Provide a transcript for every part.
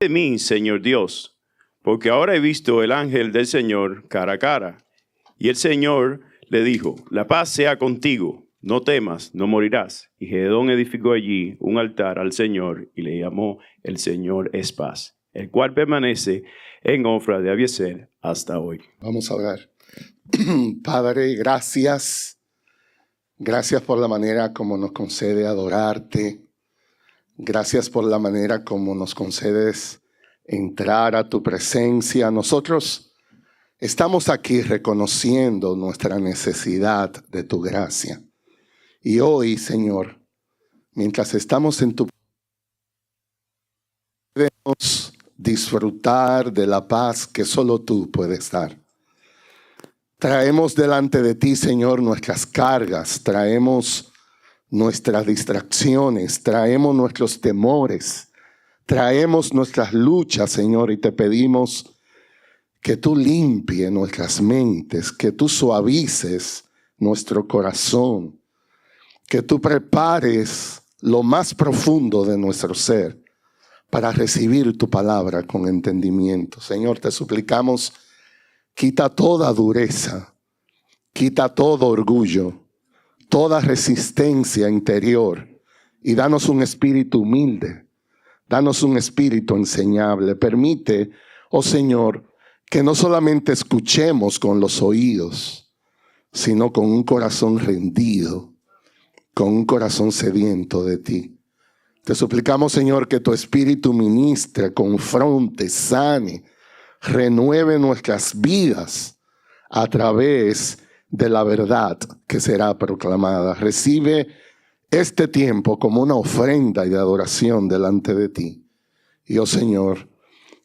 de mí, Señor Dios, porque ahora he visto el ángel del Señor cara a cara. Y el Señor le dijo, la paz sea contigo, no temas, no morirás. Y Gedeón edificó allí un altar al Señor y le llamó el Señor es paz, el cual permanece en Ofra de Abiezer hasta hoy. Vamos a orar. Padre, gracias. Gracias por la manera como nos concede adorarte. Gracias por la manera como nos concedes entrar a tu presencia. Nosotros estamos aquí reconociendo nuestra necesidad de tu gracia. Y hoy, Señor, mientras estamos en tu presencia, podemos disfrutar de la paz que solo tú puedes dar. Traemos delante de ti, Señor, nuestras cargas, traemos nuestras distracciones, traemos nuestros temores, traemos nuestras luchas, Señor, y te pedimos que tú limpies nuestras mentes, que tú suavices nuestro corazón, que tú prepares lo más profundo de nuestro ser para recibir tu palabra con entendimiento. Señor, te suplicamos, quita toda dureza, quita todo orgullo, toda resistencia interior y danos un espíritu humilde, danos un espíritu enseñable. Permite, oh Señor, que no solamente escuchemos con los oídos, sino con un corazón rendido, con un corazón sediento de ti. Te suplicamos, Señor, que tu espíritu ministre, confronte, sane, renueve nuestras vidas a través de la verdad que será proclamada. Recibe este tiempo como una ofrenda y de adoración delante de ti. Y, oh Señor,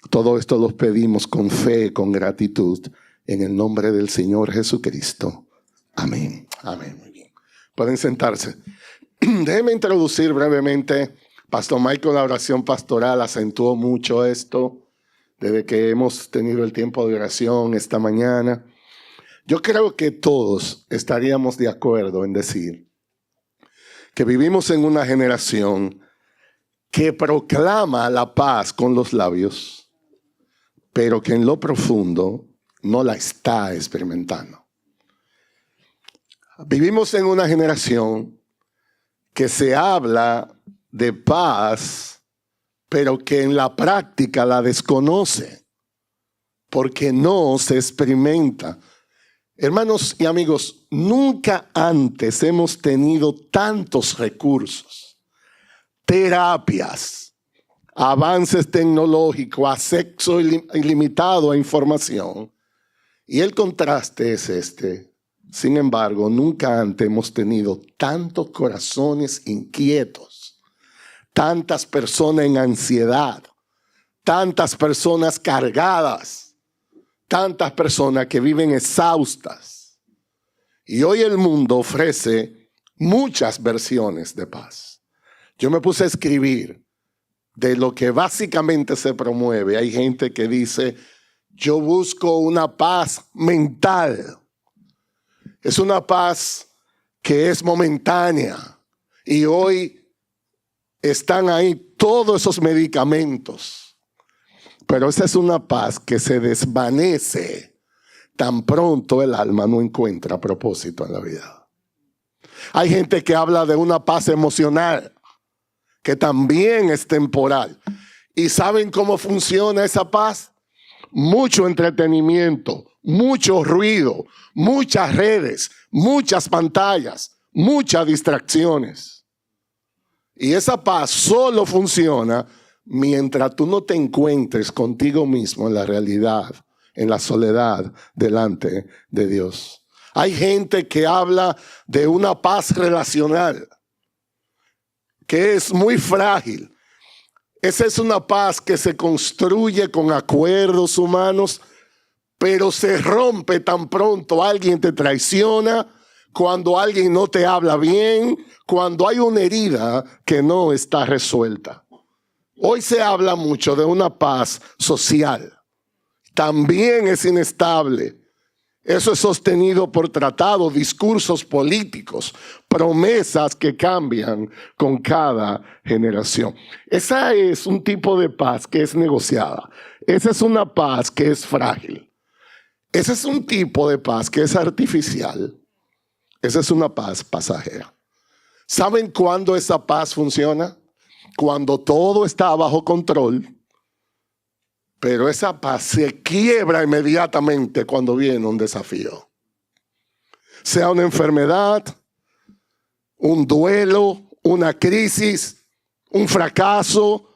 todo esto lo pedimos con fe, con gratitud, en el nombre del Señor Jesucristo. Amén. Amén. Muy bien. Pueden sentarse. Déjenme introducir brevemente. Pastor Michael, la oración pastoral acentuó mucho esto desde que hemos tenido el tiempo de oración esta mañana. Yo creo que todos estaríamos de acuerdo en decir que vivimos en una generación que proclama la paz con los labios, pero que en lo profundo no la está experimentando. Vivimos en una generación que se habla de paz, pero que en la práctica la desconoce, porque no se experimenta. Hermanos y amigos, nunca antes hemos tenido tantos recursos, terapias, avances tecnológicos, acceso ilimitado a información. Y el contraste es este. Sin embargo, nunca antes hemos tenido tantos corazones inquietos, tantas personas en ansiedad, tantas personas cargadas, tantas personas que viven exhaustas. Y hoy el mundo ofrece muchas versiones de paz. Yo me puse a escribir de lo que básicamente se promueve. Hay gente que dice, yo busco una paz mental. Es una paz que es momentánea. Y hoy están ahí todos esos medicamentos. Pero esa es una paz que se desvanece tan pronto el alma no encuentra propósito en la vida. Hay gente que habla de una paz emocional, que también es temporal. ¿Y saben cómo funciona esa paz? Mucho entretenimiento, mucho ruido, muchas redes, muchas pantallas, muchas distracciones. Y esa paz solo funciona mientras tú no te encuentres contigo mismo en la realidad, en la soledad delante de Dios. Hay gente que habla de una paz relacional que es muy frágil. Esa es una paz que se construye con acuerdos humanos, pero se rompe tan pronto alguien te traiciona, cuando alguien no te habla bien, cuando hay una herida que no está resuelta. Hoy se habla mucho de una paz social. También es inestable. Eso es sostenido por tratados, discursos políticos, promesas que cambian con cada generación. Esa es un tipo de paz que es negociada. Esa es una paz que es frágil. Ese es un tipo de paz que es artificial. Esa es una paz pasajera. ¿Saben cuándo esa paz funciona? Cuando todo está bajo control. Pero esa paz se quiebra inmediatamente cuando viene un desafío. Sea una enfermedad, un duelo, una crisis, un fracaso,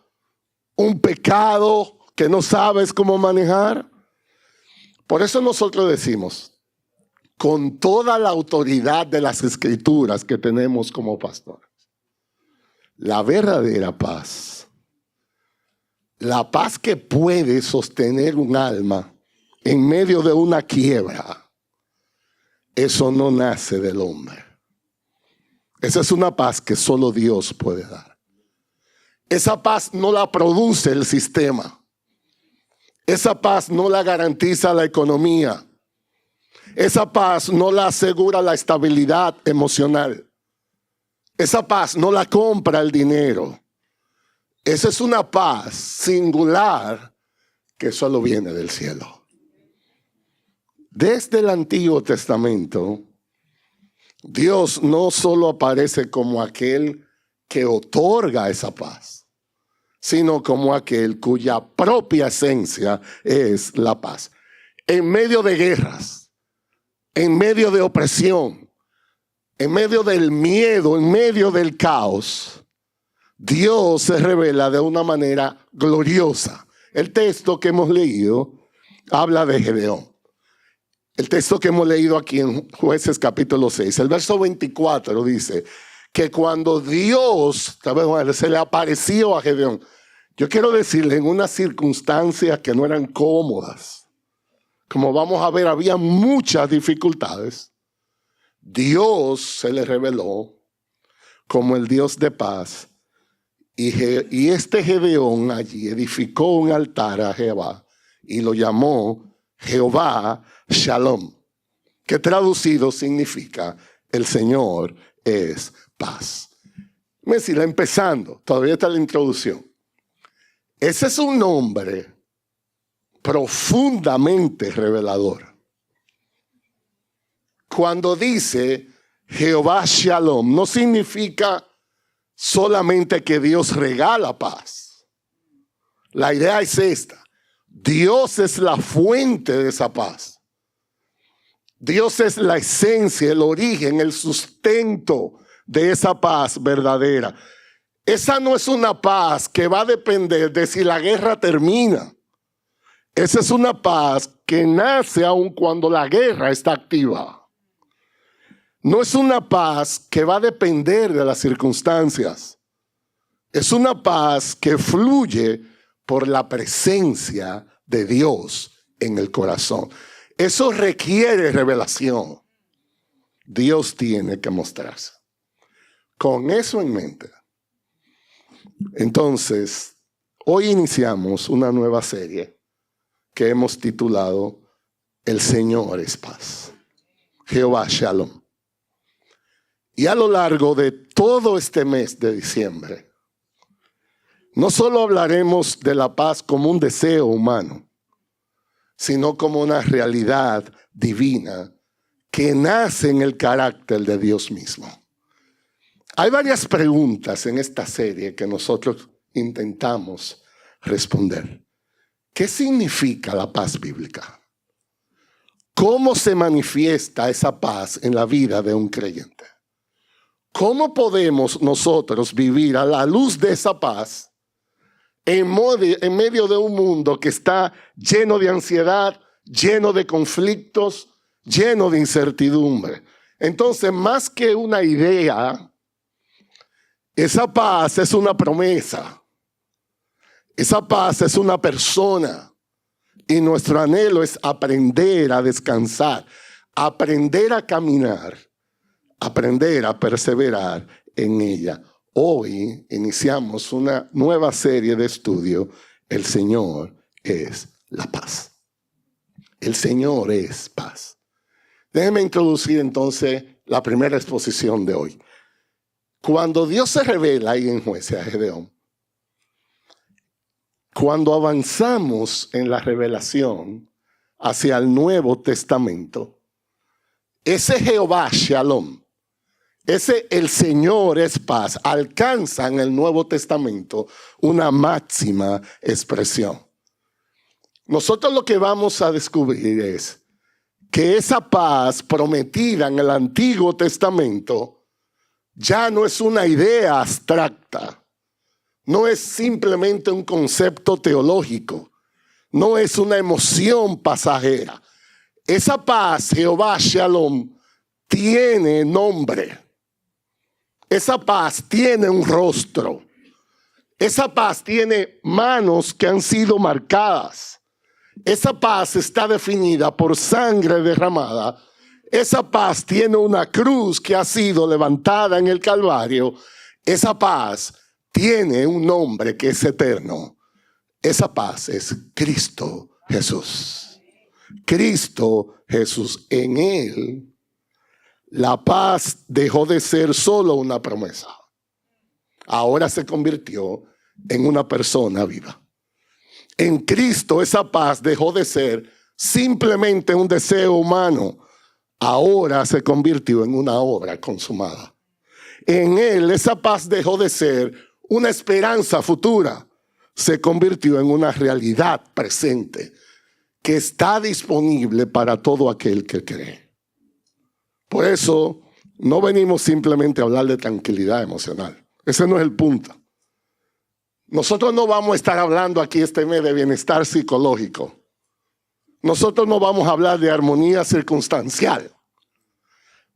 un pecado que no sabes cómo manejar. Por eso nosotros decimos, con toda la autoridad de las Escrituras que tenemos como pastores, la verdadera paz, la paz que puede sostener un alma en medio de una quiebra, eso no nace del hombre. Esa es una paz que solo Dios puede dar. Esa paz no la produce el sistema. Esa paz no la garantiza la economía. Esa paz no la asegura la estabilidad emocional. Esa paz no la compra el dinero. Esa es una paz singular que solo viene del cielo. Desde el Antiguo Testamento, Dios no solo aparece como aquel que otorga esa paz, sino como aquel cuya propia esencia es la paz. En medio de guerras, en medio de opresión, en medio del miedo, en medio del caos, Dios se revela de una manera gloriosa. El texto que hemos leído habla de Gedeón. El texto que hemos leído aquí en Jueces capítulo 6, el verso 24 dice que cuando Dios se le apareció a Gedeón, yo quiero decirle, en unas circunstancias que no eran cómodas, como vamos a ver, había muchas dificultades, Dios se le reveló como el Dios de paz. Y este Gedeón allí edificó un altar a Jehová y lo llamó Jehová Shalom, que traducido significa el Señor es paz. Me decía, empezando, todavía está la introducción. Ese es un nombre profundamente revelador. Cuando dice Jehová Shalom, no significa solamente que Dios regala paz. La idea es esta. Dios es la fuente de esa paz. Dios es la esencia, el origen, el sustento de esa paz verdadera. Esa no es una paz que va a depender de si la guerra termina. Esa es una paz que nace aun cuando la guerra está activa. No es una paz que va a depender de las circunstancias. Es una paz que fluye por la presencia de Dios en el corazón. Eso requiere revelación. Dios tiene que mostrarse. Con eso en mente, entonces, hoy iniciamos una nueva serie que hemos titulado El Señor es paz. Jehová Shalom. Y a lo largo de todo este mes de diciembre, no solo hablaremos de la paz como un deseo humano, sino como una realidad divina que nace en el carácter de Dios mismo. Hay varias preguntas en esta serie que nosotros intentamos responder. ¿Qué significa la paz bíblica? ¿Cómo se manifiesta esa paz en la vida de un creyente? ¿Cómo podemos nosotros vivir a la luz de esa paz en medio de un mundo que está lleno de ansiedad, lleno de conflictos, lleno de incertidumbre? Entonces, más que una idea, esa paz es una promesa. Esa paz es una persona. Y nuestro anhelo es aprender a descansar, aprender a caminar, aprender a perseverar en ella. Hoy iniciamos una nueva serie de estudio. El Señor es la paz. El Señor es paz. Déjenme introducir entonces la primera exposición de hoy. Cuando Dios se revela ahí en Jueces a Gedeón, cuando avanzamos en la revelación hacia el Nuevo Testamento, ese Jehová Shalom, ese el Señor es paz, alcanza en el Nuevo Testamento una máxima expresión. Nosotros lo que vamos a descubrir es que esa paz prometida en el Antiguo Testamento ya no es una idea abstracta, no es simplemente un concepto teológico, no es una emoción pasajera. Esa paz, Jehová Shalom, tiene nombre. Esa paz tiene un rostro. Esa paz tiene manos que han sido marcadas. Esa paz está definida por sangre derramada. Esa paz tiene una cruz que ha sido levantada en el Calvario. Esa paz tiene un nombre que es eterno. Esa paz es Cristo Jesús. Cristo Jesús. En Él, la paz dejó de ser solo una promesa. Ahora se convirtió en una persona viva. En Cristo esa paz dejó de ser simplemente un deseo humano. Ahora se convirtió en una obra consumada. En Él esa paz dejó de ser una esperanza futura. Se convirtió en una realidad presente que está disponible para todo aquel que cree. Por eso no venimos simplemente a hablar de tranquilidad emocional. Ese no es el punto. Nosotros no vamos a estar hablando aquí este mes de bienestar psicológico. Nosotros no vamos a hablar de armonía circunstancial.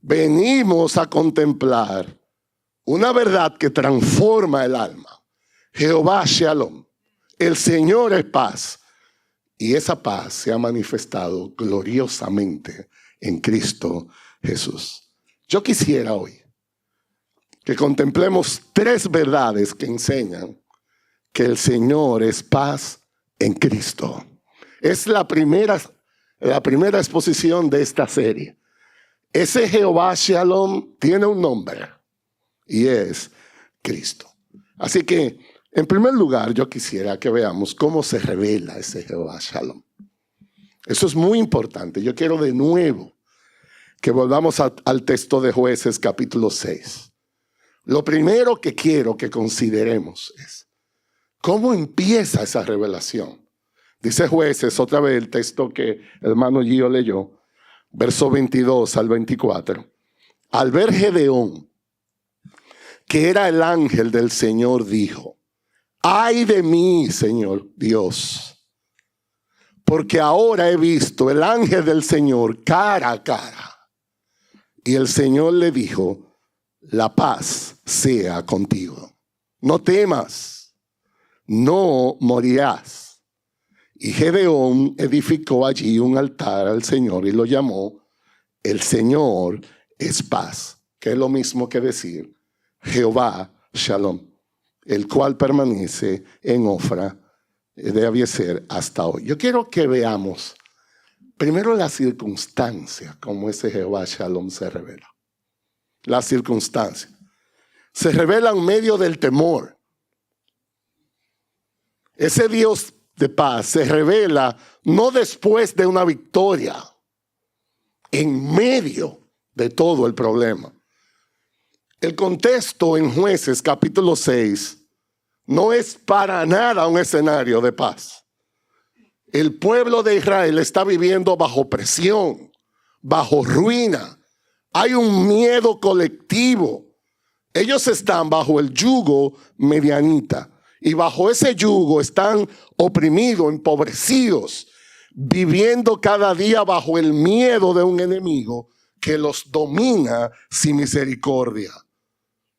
Venimos a contemplar una verdad que transforma el alma. Jehová Shalom. El Señor es paz. Y esa paz se ha manifestado gloriosamente en Cristo Jesús. Yo quisiera hoy que contemplemos tres verdades que enseñan que el Señor es paz en Cristo. Es la primera exposición de esta serie. Ese Jehová Shalom tiene un nombre y es Cristo. Así que, en primer lugar, yo quisiera que veamos cómo se revela ese Jehová Shalom. Eso es muy importante. Yo quiero de nuevo que volvamos al texto de Jueces capítulo 6. Lo primero que quiero que consideremos es cómo empieza esa revelación. Dice Jueces, otra vez el texto que el hermano Gio leyó, verso 22 al 24. Al ver Gedeón, que era el ángel del Señor, dijo: ay de mí, Señor Dios, porque ahora he visto el ángel del Señor cara a cara. Y el Señor le dijo: la paz sea contigo. No temas, no morirás. Y Gedeón edificó allí un altar al Señor y lo llamó El Señor es paz, que es lo mismo que decir Jehová Shalom, el cual permanece en Ofra de Abiezer hasta hoy. Yo quiero que veamos primero las circunstancias, como ese Jehová Shalom se revela. Las circunstancias. Se revela en medio del temor. Ese Dios de paz se revela no después de una victoria, en medio de todo el problema. El contexto en Jueces capítulo 6 no es para nada un escenario de paz. El pueblo de Israel está viviendo bajo presión, bajo ruina. Hay un miedo colectivo. Ellos están bajo el yugo medianita. Y bajo ese yugo están oprimidos, empobrecidos, viviendo cada día bajo el miedo de un enemigo que los domina sin misericordia.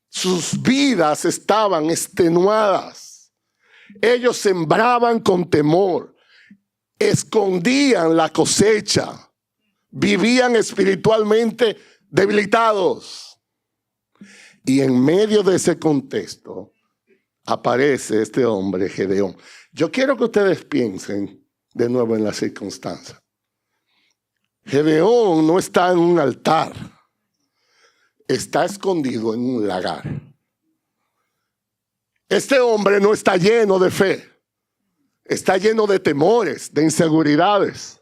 Sus vidas estaban extenuadas. Ellos sembraban con temor, escondían la cosecha, vivían espiritualmente debilitados. Y en medio de ese contexto aparece este hombre, Gedeón. Yo quiero que ustedes piensen de nuevo en la circunstancia. Gedeón no está en un altar, está escondido en un lagar. Este hombre no está lleno de fe, está lleno de temores, de inseguridades.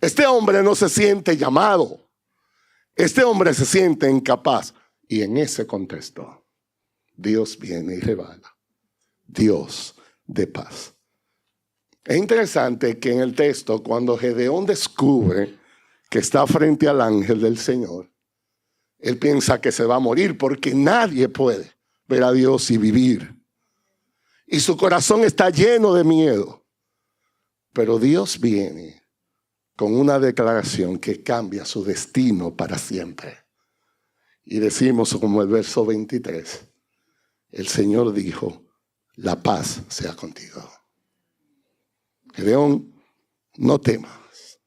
Este hombre no se siente llamado, este hombre se siente incapaz. Y en ese contexto, Dios viene y revela, Dios de paz. Es interesante que en el texto, cuando Gedeón descubre que está frente al ángel del Señor, él piensa que se va a morir porque nadie puede ver a Dios y vivir. Y su corazón está lleno de miedo. Pero Dios viene con una declaración que cambia su destino para siempre. Y decimos como el verso 23, el Señor dijo, la paz sea contigo. Gedeón, no temas,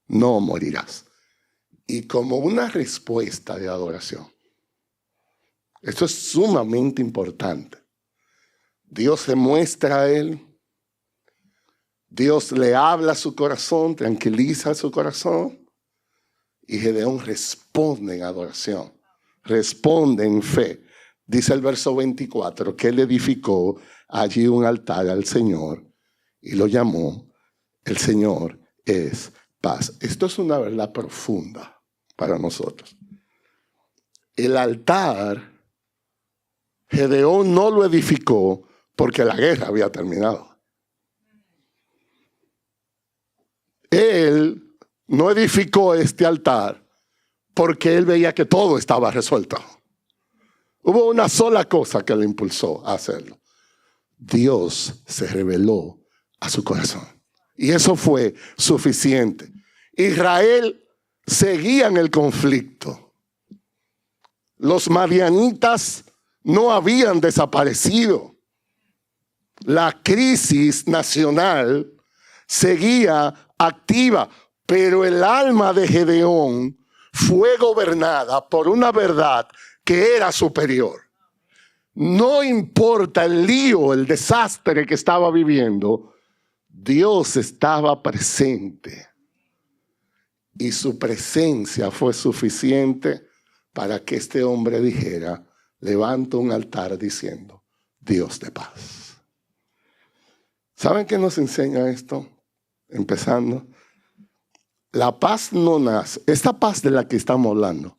no morirás. Y como una respuesta de adoración, esto es sumamente importante. Dios se muestra a él, Dios le habla a su corazón, tranquiliza su corazón, y Gedeón responde en adoración, responde en fe. Dice el verso 24 que él edificó allí un altar al Señor y lo llamó, el Señor es paz. Esto es una verdad profunda para nosotros. El altar, Gedeón no lo edificó porque la guerra había terminado. Él no edificó este altar porque él veía que todo estaba resuelto. Hubo una sola cosa que le impulsó a hacerlo. Dios se reveló a su corazón. Y eso fue suficiente. Israel seguía en el conflicto. Los madianitas no habían desaparecido. La crisis nacional seguía activa, pero el alma de Gedeón fue gobernada por una verdad que era superior. No importa el lío, el desastre que estaba viviendo, Dios estaba presente. Y su presencia fue suficiente para que este hombre dijera, levanta un altar diciendo, Dios de paz. ¿Saben qué nos enseña esto? Empezando, la paz no nace, esta paz de la que estamos hablando,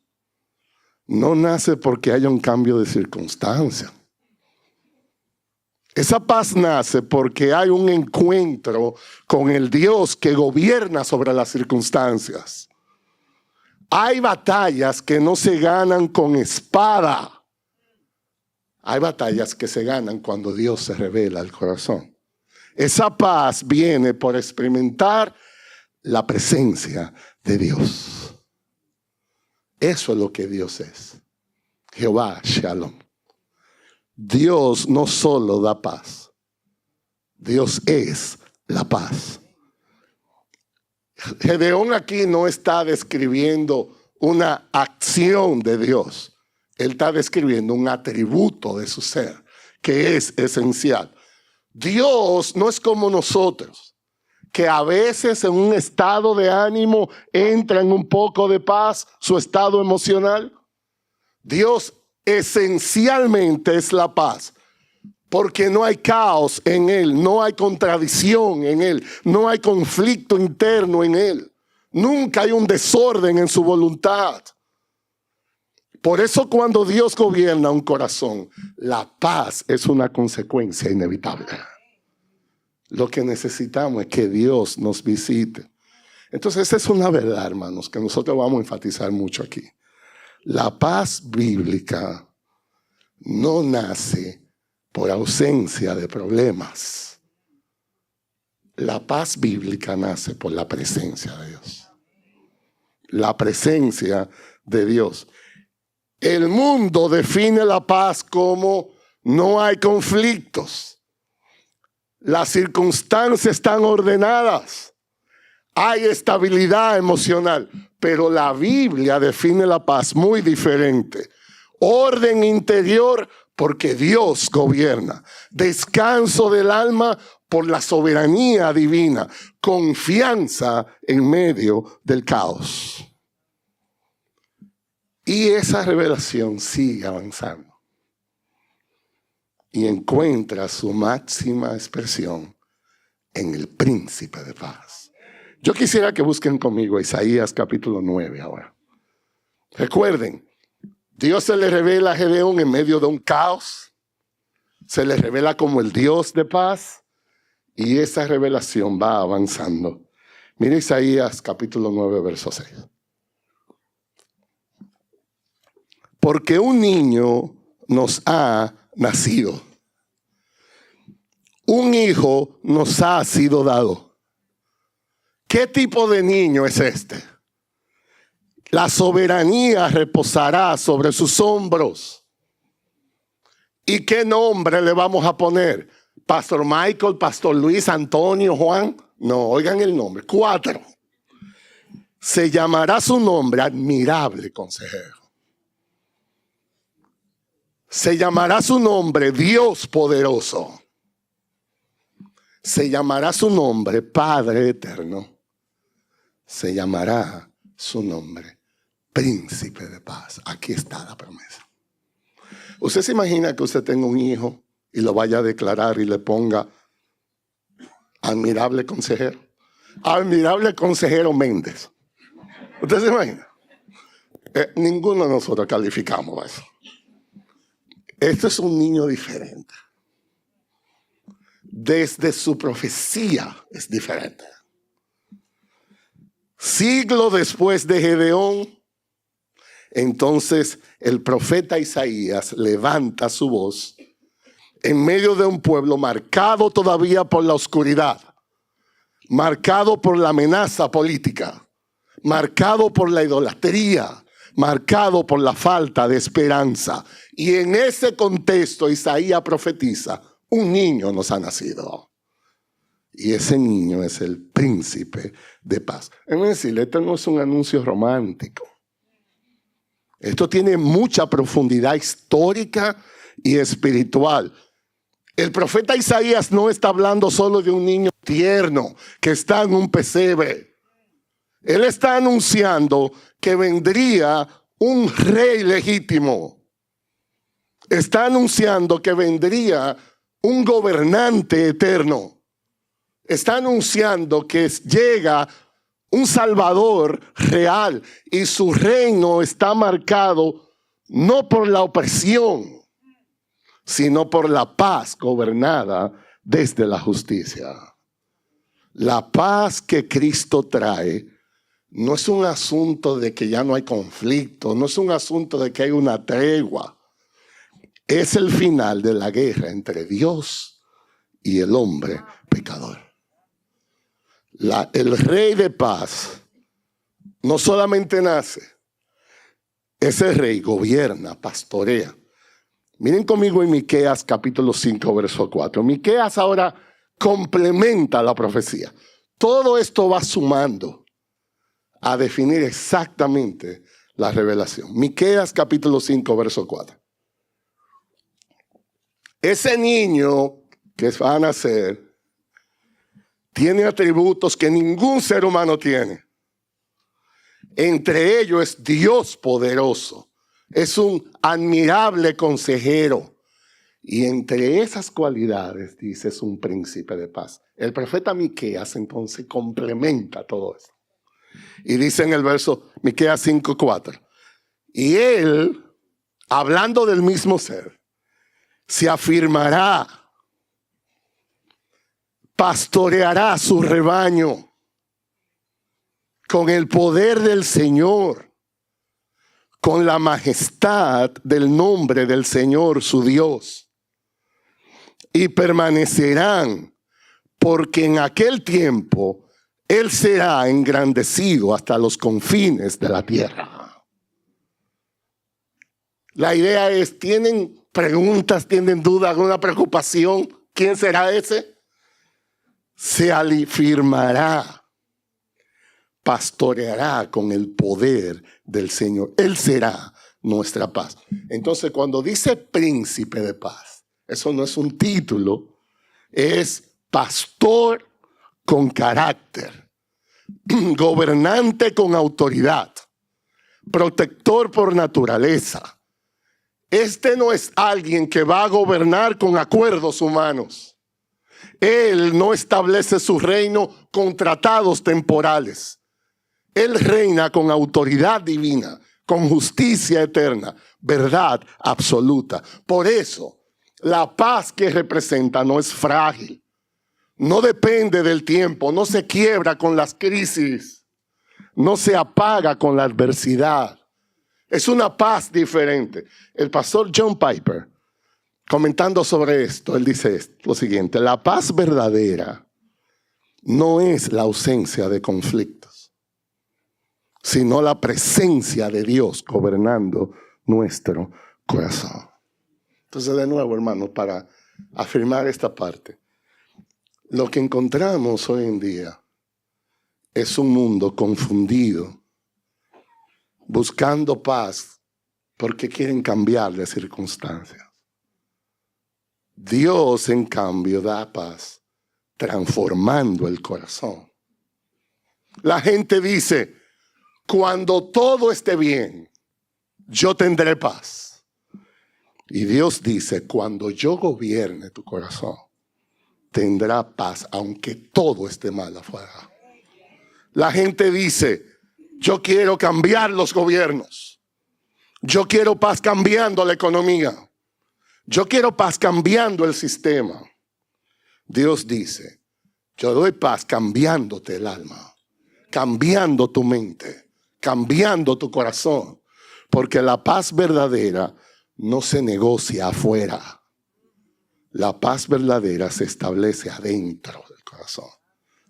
no nace porque haya un cambio de circunstancia. Esa paz nace porque hay un encuentro con el Dios que gobierna sobre las circunstancias. Hay batallas que no se ganan con espada. Hay batallas que se ganan cuando Dios se revela al corazón. Esa paz viene por experimentar la presencia de Dios. Eso es lo que Dios es. Jehová Shalom. Dios no solo da paz. Dios es la paz. Gedeón aquí no está describiendo una acción de Dios. Él está describiendo un atributo de su ser que es esencial. Dios no es como nosotros, que a veces en un estado de ánimo entra en un poco de paz, su estado emocional. Dios esencialmente es la paz, porque no hay caos en Él, no hay contradicción en Él, no hay conflicto interno en Él. Nunca hay un desorden en su voluntad. Por eso cuando Dios gobierna un corazón, la paz es una consecuencia inevitable. Lo que necesitamos es que Dios nos visite. Entonces esa es una verdad, hermanos, que nosotros vamos a enfatizar mucho aquí. La paz bíblica no nace por ausencia de problemas. La paz bíblica nace por la presencia de Dios. La presencia de Dios. El mundo define la paz como no hay conflictos. Las circunstancias están ordenadas. Hay estabilidad emocional. Pero la Biblia define la paz muy diferente. Orden interior porque Dios gobierna. Descanso del alma por la soberanía divina, confianza en medio del caos. Y esa revelación sigue avanzando y encuentra su máxima expresión en el príncipe de paz. Yo quisiera que busquen conmigo Isaías capítulo 9 ahora. Recuerden, Dios se le revela a Gedeón en medio de un caos, se le revela como el Dios de paz, y esa revelación va avanzando. Mira Isaías capítulo 9, verso 6. Porque un niño nos ha nacido, un hijo nos ha sido dado. ¿Qué tipo de niño es este? La soberanía reposará sobre sus hombros. ¿Y qué nombre le vamos a poner? ¿Pastor Michael, Pastor Luis, Antonio, Juan? No, oigan el nombre. 4. Se llamará su nombre Admirable Consejero. Se llamará su nombre Dios Poderoso. Se llamará su nombre Padre Eterno. Se llamará su nombre Príncipe de Paz. Aquí está la promesa. ¿Usted se imagina que usted tenga un hijo y lo vaya a declarar y le ponga Admirable Consejero? Admirable Consejero Méndez. ¿Usted se imagina? Ninguno de nosotros calificamos eso. Este es un niño diferente. Desde su profecía es diferente. Siglo después de Gedeón, entonces el profeta Isaías levanta su voz en medio de un pueblo marcado todavía por la oscuridad, marcado por la amenaza política, marcado por la idolatría, marcado por la falta de esperanza. Y en ese contexto Isaías profetiza: un niño nos ha nacido. Y ese niño es el príncipe de paz. Es decir, esto no es un anuncio romántico. Esto tiene mucha profundidad histórica y espiritual. El profeta Isaías no está hablando solo de un niño tierno que está en un pesebre. Él está anunciando que vendría un rey legítimo. Está anunciando que vendría un gobernante eterno. Está anunciando que llega un Salvador real y su reino está marcado no por la opresión, sino por la paz gobernada desde la justicia. La paz que Cristo trae no es un asunto de que ya no hay conflicto, no es un asunto de que hay una tregua. Es el final de la guerra entre Dios y el hombre pecador. El rey de paz no solamente nace, ese rey gobierna, pastorea. Miren conmigo en Miqueas capítulo 5, verso 4. Miqueas ahora complementa la profecía. Todo esto va sumando a definir exactamente la revelación. Miqueas capítulo 5, verso 4. Ese niño que va a nacer tiene atributos que ningún ser humano tiene. Entre ellos es Dios poderoso. Es un admirable consejero. Y entre esas cualidades, dice, es un príncipe de paz. El profeta Miqueas entonces complementa todo esto. Y dice en el verso Miqueas 5:4. Y él, hablando del mismo ser, se afirmará, pastoreará su rebaño con el poder del Señor, con la majestad del nombre del Señor su Dios. Y permanecerán, porque en aquel tiempo Él será engrandecido hasta los confines de la tierra. La idea es, ¿tienen preguntas, tienen dudas, alguna preocupación? ¿Quién será ese? Se afirmará, pastoreará con el poder del Señor. Él será nuestra paz. Entonces, cuando dice príncipe de paz, eso no es un título, es pastor con carácter, gobernante con autoridad, protector por naturaleza. Este no es alguien que va a gobernar con acuerdos humanos. Él no establece su reino con tratados temporales. Él reina con autoridad divina, con justicia eterna, verdad absoluta. Por eso, la paz que representa no es frágil, no depende del tiempo, no se quiebra con las crisis, no se apaga con la adversidad. Es una paz diferente. El pastor John Piper, comentando sobre esto, él dice lo siguiente: la paz verdadera no es la ausencia de conflictos, sino la presencia de Dios gobernando nuestro corazón. Entonces, de nuevo, hermanos, para afirmar esta parte, lo que encontramos hoy en día es un mundo confundido, buscando paz porque quieren cambiar de circunstancias. Dios, en cambio, da paz transformando el corazón. La gente dice: cuando todo esté bien, yo tendré paz. Y Dios dice: cuando yo gobierne tu corazón, tendrá paz, aunque todo esté mal afuera. La gente dice: yo quiero cambiar los gobiernos. Yo quiero paz cambiando la economía. Yo quiero paz cambiando el sistema. Dios dice: yo doy paz cambiándote el alma, cambiando tu mente, cambiando tu corazón. Porque la paz verdadera no se negocia afuera. La paz verdadera se establece adentro del corazón,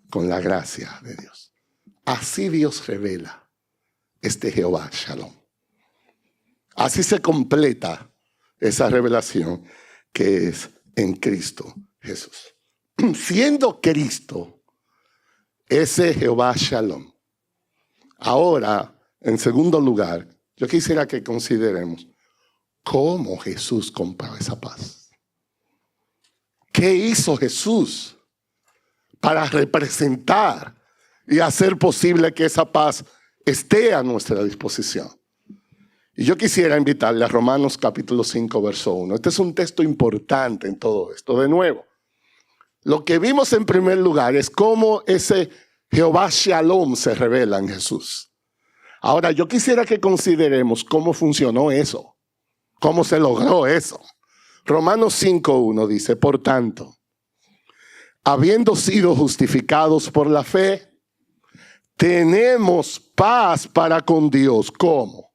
con la gracia de Dios. Así Dios revela este Jehová Shalom. Así se completa esa revelación que es en Cristo Jesús. Siendo Cristo ese Jehová Shalom. Ahora, en segundo lugar, yo quisiera que consideremos cómo Jesús compró esa paz. ¿Qué hizo Jesús para representar y hacer posible que esa paz esté a nuestra disposición? Y yo quisiera invitarle a Romanos capítulo 5, verso 1. Este es un texto importante en todo esto. De nuevo, lo que vimos en primer lugar es cómo ese Jehová Shalom se revela en Jesús. Ahora, yo quisiera que consideremos cómo funcionó eso, cómo se logró eso. Romanos 5:1 dice: por tanto, habiendo sido justificados por la fe, tenemos paz para con Dios. ¿Cómo?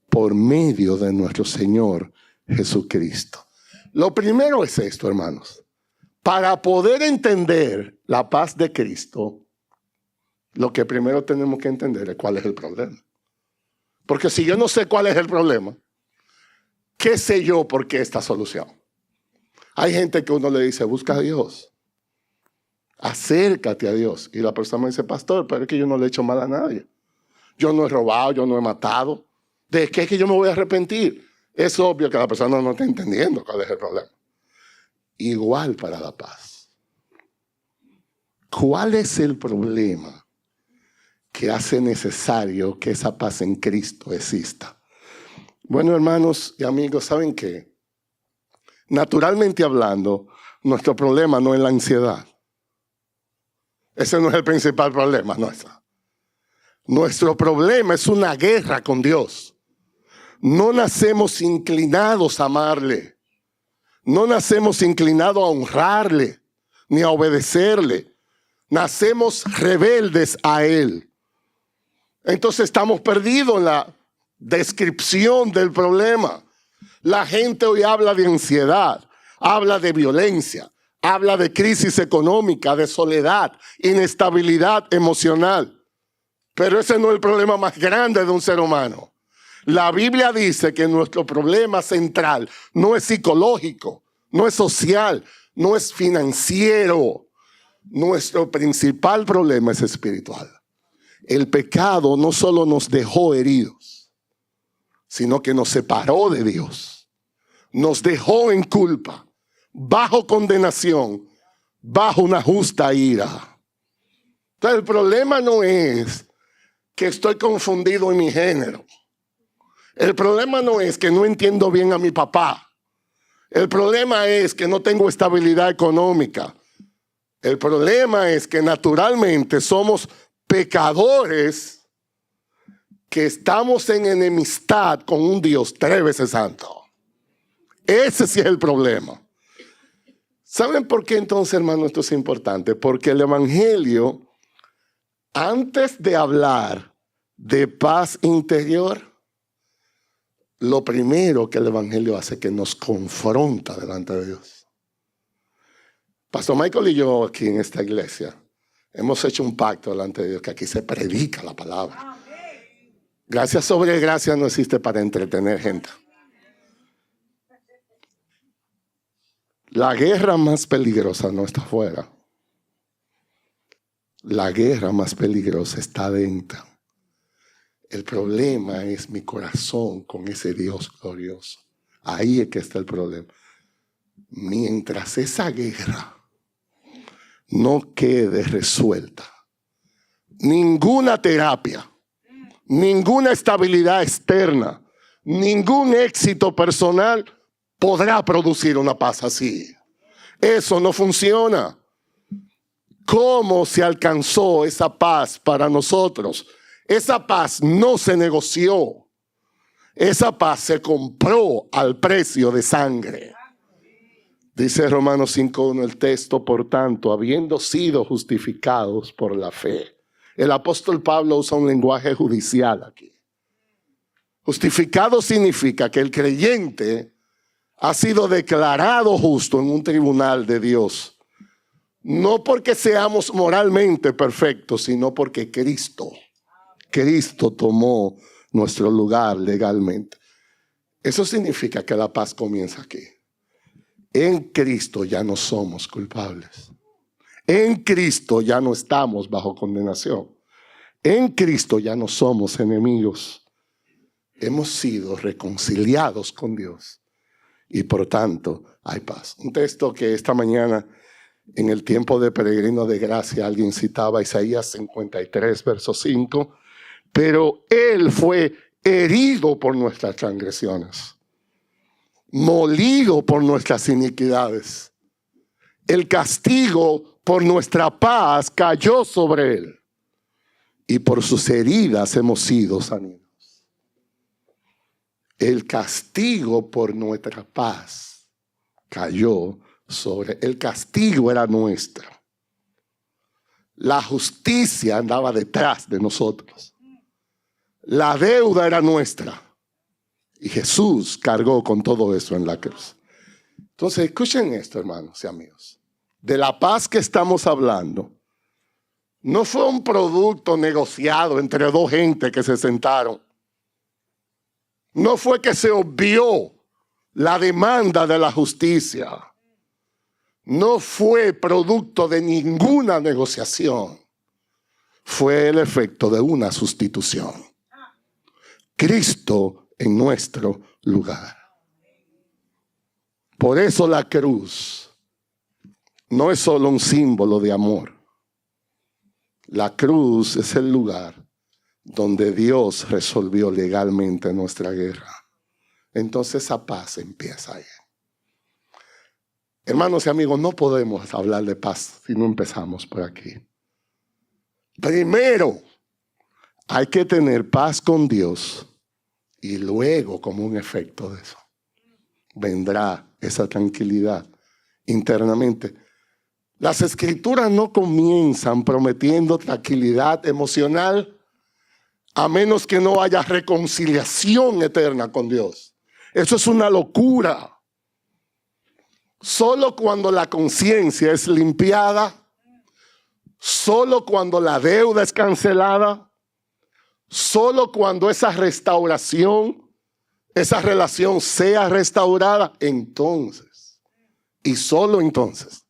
Por medio de nuestro Señor Jesucristo. Lo primero es esto, hermanos. Para poder entender la paz de Cristo, lo que primero tenemos que entender es cuál es el problema. Porque si yo no sé cuál es el problema, ¿qué sé yo por qué esta solución? Hay gente que uno le dice: busca a Dios, acércate a Dios. Y la persona me dice: pastor, pero es que yo no le he hecho mal a nadie. Yo no he robado, yo no he matado. ¿De qué es que yo me voy a arrepentir? Es obvio que la persona no está entendiendo cuál es el problema. Igual para la paz. ¿Cuál es el problema que hace necesario que esa paz en Cristo exista? Bueno, hermanos y amigos, ¿saben qué? Naturalmente hablando, nuestro problema no es la ansiedad. Ese no es el principal problema nuestro. Nuestro problema es una guerra con Dios. No nacemos inclinados a amarle. No nacemos inclinados a honrarle, ni a obedecerle. Nacemos rebeldes a Él. Entonces estamos perdidos en la descripción del problema. La gente hoy habla de ansiedad, habla de violencia, habla de crisis económica, de soledad, inestabilidad emocional. Pero ese no es el problema más grande de un ser humano. La Biblia dice que nuestro problema central no es psicológico, no es social, no es financiero. Nuestro principal problema es espiritual. El pecado no solo nos dejó heridos, sino que nos separó de Dios. Nos dejó en culpa, bajo condenación, bajo una justa ira. Entonces el problema no es que estoy confundido en mi género. El problema no es que no entiendo bien a mi papá. El problema es que no tengo estabilidad económica. El problema es que naturalmente somos pecadores que estamos en enemistad con un Dios 3 veces santo. Ese sí es el problema. ¿Saben por qué entonces, hermano, esto es importante? Porque el evangelio, antes de hablar de paz interior, lo primero que el evangelio hace es que nos confronta delante de Dios. Pastor Michael y yo aquí en esta iglesia hemos hecho un pacto delante de Dios que aquí se predica la palabra. Gracia sobre gracia no existe para entretener gente. La guerra más peligrosa no está afuera. La guerra más peligrosa está adentro. El problema es mi corazón con ese Dios glorioso. Ahí es que está el problema. Mientras esa guerra no quede resuelta, ninguna terapia, ninguna estabilidad externa, ningún éxito personal podrá producir una paz así. Eso no funciona. ¿Cómo se alcanzó esa paz para nosotros? Esa paz no se negoció. Esa paz se compró al precio de sangre. Dice Romanos 5:1 el texto, por tanto, habiendo sido justificados por la fe. El apóstol Pablo usa un lenguaje judicial aquí. Justificado significa que el creyente ha sido declarado justo en un tribunal de Dios. No porque seamos moralmente perfectos, sino porque Cristo tomó nuestro lugar legalmente. Eso significa que la paz comienza aquí. En Cristo ya no somos culpables. En Cristo ya no estamos bajo condenación. En Cristo ya no somos enemigos. Hemos sido reconciliados con Dios. Y por tanto hay paz. Un texto que esta mañana en el tiempo de peregrino de gracia alguien citaba Isaías 53 verso 5. Pero Él fue herido por nuestras transgresiones, molido por nuestras iniquidades. El castigo por nuestra paz cayó sobre Él, y por sus heridas hemos sido sanados. El castigo por nuestra paz cayó sobre Él. El castigo era nuestro. La justicia andaba detrás de nosotros. La deuda era nuestra. Y Jesús cargó con todo eso en la cruz. Entonces, escuchen esto, hermanos y amigos. De la paz que estamos hablando, no fue un producto negociado entre dos gentes que se sentaron. No fue que se obvió la demanda de la justicia. No fue producto de ninguna negociación. Fue el efecto de una sustitución. Cristo en nuestro lugar. Por eso la cruz no es solo un símbolo de amor. La cruz es el lugar donde Dios resolvió legalmente nuestra guerra. Entonces esa paz empieza ahí. Hermanos y amigos, no podemos hablar de paz si no empezamos por aquí. Primero, hay que tener paz con Dios y luego, como un efecto de eso, vendrá esa tranquilidad internamente. Las escrituras no comienzan prometiendo tranquilidad emocional a menos que no haya reconciliación eterna con Dios. Eso es una locura. Solo cuando la conciencia es limpiada, solo cuando la deuda es cancelada, solo cuando esa restauración, esa relación sea restaurada, entonces, y solo entonces,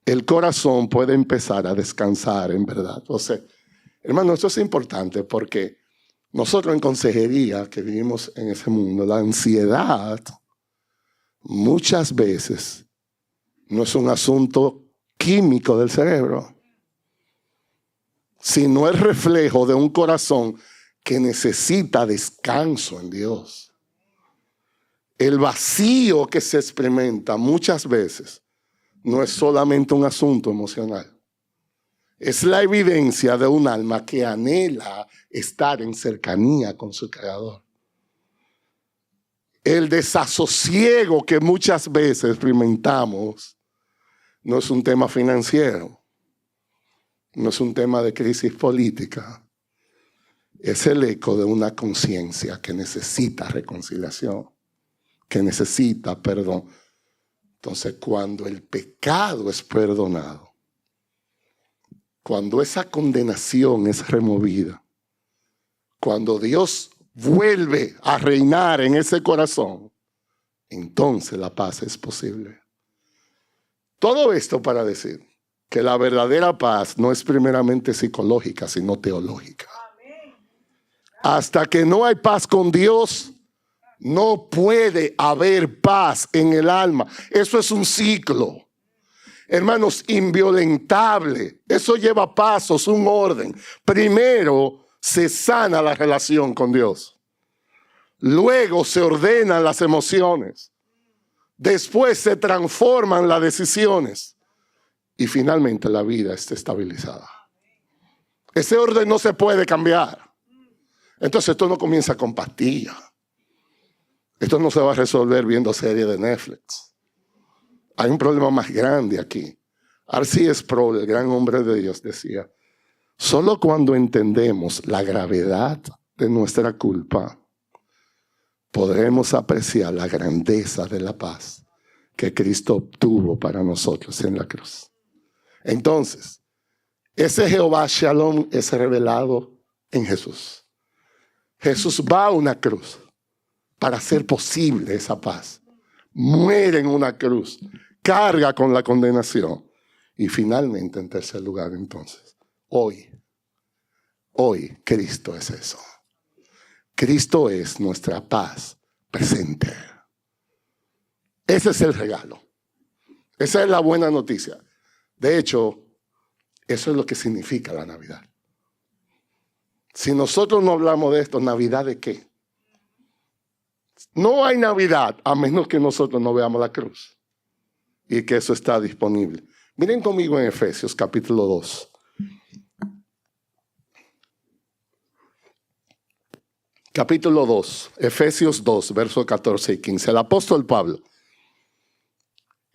el corazón puede empezar a descansar en verdad. O sea, hermano, esto es importante porque nosotros en consejería que vivimos en ese mundo, la ansiedad muchas veces no es un asunto químico del cerebro, sino el reflejo de un corazón que necesita descanso en Dios. El vacío que se experimenta muchas veces no es solamente un asunto emocional. Es la evidencia de un alma que anhela estar en cercanía con su Creador. El desasosiego que muchas veces experimentamos no es un tema financiero, no es un tema de crisis política. Es el eco de una conciencia que necesita reconciliación, que necesita perdón. Entonces, cuando el pecado es perdonado, cuando esa condenación es removida, cuando Dios vuelve a reinar en ese corazón, entonces la paz es posible. Todo esto para decir que la verdadera paz no es primeramente psicológica, sino teológica. Hasta que no hay paz con Dios, no puede haber paz en el alma. Eso es un ciclo, hermanos, inviolentable. Eso lleva pasos, un orden. Primero se sana la relación con Dios. Luego se ordenan las emociones. Después se transforman las decisiones. Y finalmente la vida está estabilizada. Ese orden no se puede cambiar. Entonces esto no comienza con pastillas. Esto no se va a resolver viendo series de Netflix. Hay un problema más grande aquí. R.C. Sproul, el gran hombre de Dios, decía: solo cuando entendemos la gravedad de nuestra culpa, podremos apreciar la grandeza de la paz que Cristo obtuvo para nosotros en la cruz. Entonces, ese Jehová Shalom es revelado en Jesús. Jesús va a una cruz para hacer posible esa paz. Muere en una cruz, carga con la condenación. Y finalmente, en tercer lugar, entonces, hoy Cristo es eso. Cristo es nuestra paz presente. Ese es el regalo. Esa es la buena noticia. De hecho, eso es lo que significa la Navidad. Si nosotros no hablamos de esto, ¿Navidad de qué? No hay Navidad a menos que nosotros no veamos la cruz y que eso está disponible. Miren conmigo en Efesios capítulo 2. Capítulo 2, Efesios 2, versos 14 y 15. El apóstol Pablo.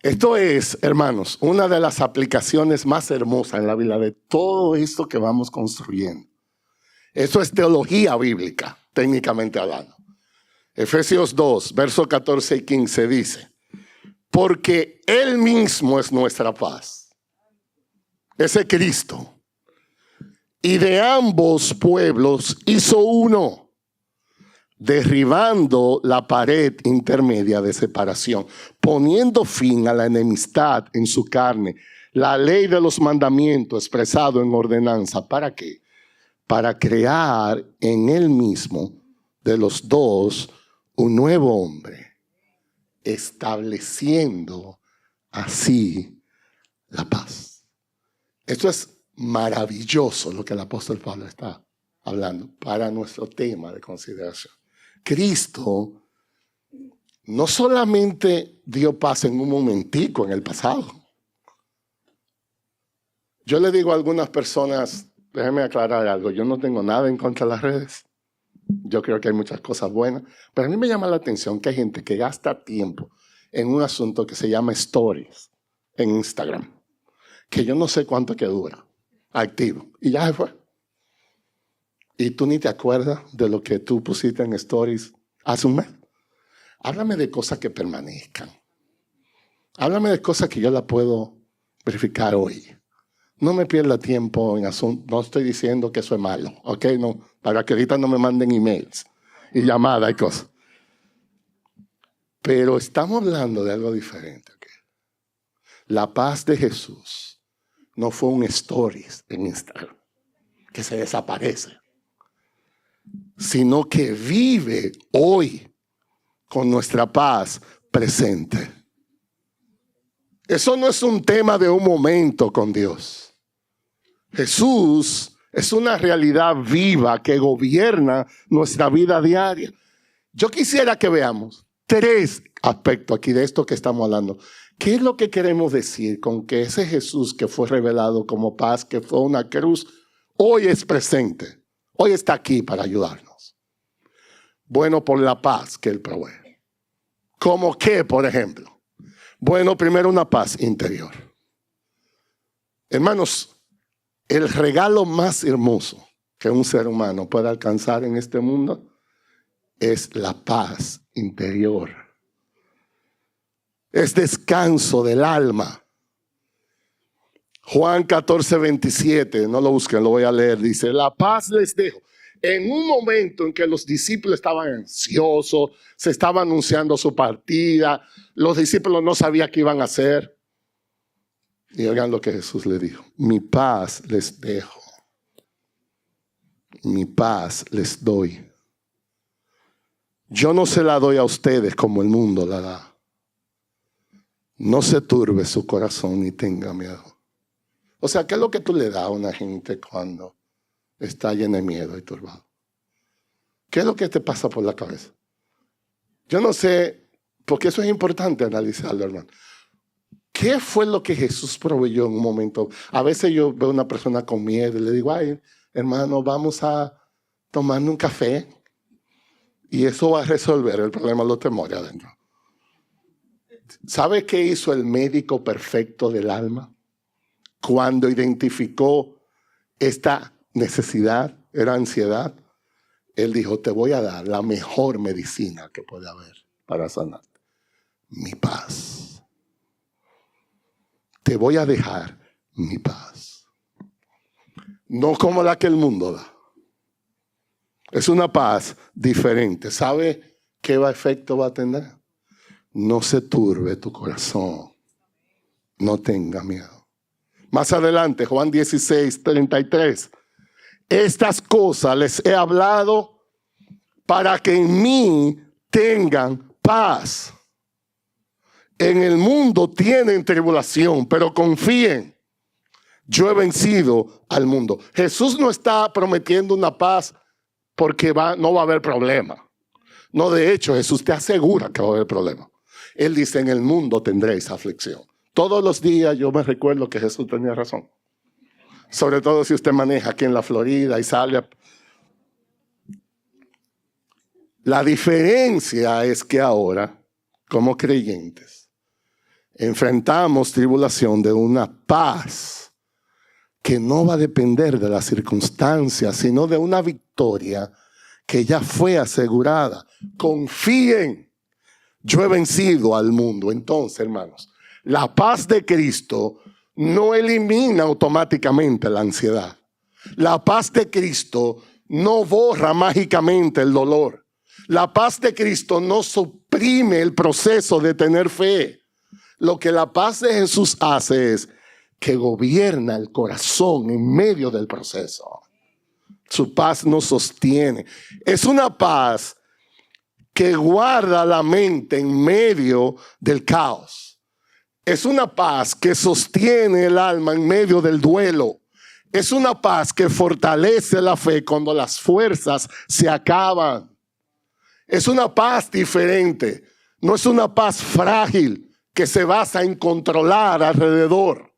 Esto es, hermanos, una de las aplicaciones más hermosas en la Biblia de todo esto que vamos construyendo. Eso es teología bíblica, técnicamente hablando. Efesios 2, versos 14 y 15 dice: porque Él mismo es nuestra paz. Ese Cristo. Y de ambos pueblos hizo uno, derribando la pared intermedia de separación, poniendo fin a la enemistad en su carne, la ley de los mandamientos expresado en ordenanza. ¿Para qué? Para crear en Él mismo de los dos un nuevo hombre, estableciendo así la paz. Esto es maravilloso lo que el apóstol Pablo está hablando para nuestro tema de consideración. Cristo no solamente dio paz en un momentico en el pasado. Yo le digo a algunas personas, déjenme aclarar algo, yo no tengo nada en contra de las redes. Yo creo que hay muchas cosas buenas, pero a mí me llama la atención que hay gente que gasta tiempo en un asunto que se llama stories en Instagram, que yo no sé cuánto que dura, activo, y ya se fue. Y tú ni te acuerdas de lo que tú pusiste en stories hace un mes. Háblame de cosas que permanezcan. Háblame de cosas que yo la puedo verificar hoy. No me pierda tiempo en asuntos. No estoy diciendo que eso es malo, ¿ok? No, para que ahorita no me manden emails y llamadas y cosas. Pero estamos hablando de algo diferente, ¿ok? La paz de Jesús no fue un stories en Instagram que se desaparece, sino que vive hoy con nuestra paz presente. Eso no es un tema de un momento con Dios. Jesús es una realidad viva que gobierna nuestra vida diaria. Yo quisiera que veamos 3 aspectos aquí de esto que estamos hablando. ¿Qué es lo que queremos decir con que ese Jesús que fue revelado como paz, que fue una cruz, hoy es presente? Hoy está aquí para ayudarnos. Bueno, por la paz que Él provee. ¿Cómo qué, por ejemplo? Bueno, primero una paz interior. Hermanos, el regalo más hermoso que un ser humano puede alcanzar en este mundo es la paz interior. Es descanso del alma. Juan 14:27, no lo busquen, lo voy a leer. Dice, la paz les dejo. En un momento en que los discípulos estaban ansiosos, se estaba anunciando su partida, los discípulos no sabían qué iban a hacer. Y oigan lo que Jesús le dijo, mi paz les dejo. Mi paz les doy. Yo no se la doy a ustedes como el mundo la da. No se turbe su corazón ni tenga miedo. O sea, ¿qué es lo que tú le das a una gente cuando está llena de miedo y turbado? ¿Qué es lo que te pasa por la cabeza? Yo no sé, porque eso es importante analizarlo, hermano. ¿Qué fue lo que Jesús proveyó en un momento? A veces yo veo a una persona con miedo y le digo, ay, hermano, vamos a tomar un café. Y eso va a resolver el problema de los temores adentro. ¿Sabe qué hizo el médico perfecto del alma? Cuando identificó esta necesidad, era ansiedad, él dijo, te voy a dar la mejor medicina que puede haber para sanarte. Mi paz. Te voy a dejar mi paz. No como la que el mundo da. Es una paz diferente. ¿Sabe qué efecto va a tener? No se turbe tu corazón. No tenga miedo. Más adelante, Juan 16:33. Estas cosas les he hablado para que en mí tengan paz. En el mundo tienen tribulación, pero confíen. Yo he vencido al mundo. Jesús no está prometiendo una paz porque no va a haber problema. No, de hecho, Jesús te asegura que va a haber problema. Él dice, en el mundo tendréis aflicción. Todos los días yo me recuerdo que Jesús tenía razón. Sobre todo si usted maneja aquí en la Florida y sale. La diferencia es que ahora, como creyentes, enfrentamos tribulación de una paz que no va a depender de las circunstancias, sino de una victoria que ya fue asegurada. Confíen, yo he vencido al mundo. Entonces, hermanos, la paz de Cristo no elimina automáticamente la ansiedad. La paz de Cristo no borra mágicamente el dolor. La paz de Cristo no suprime el proceso de tener fe. Lo que la paz de Jesús hace es que gobierna el corazón en medio del proceso. Su paz nos sostiene. Es una paz que guarda la mente en medio del caos. Es una paz que sostiene el alma en medio del duelo. Es una paz que fortalece la fe cuando las fuerzas se acaban. Es una paz diferente. No es una paz frágil que se basa en controlar alrededor.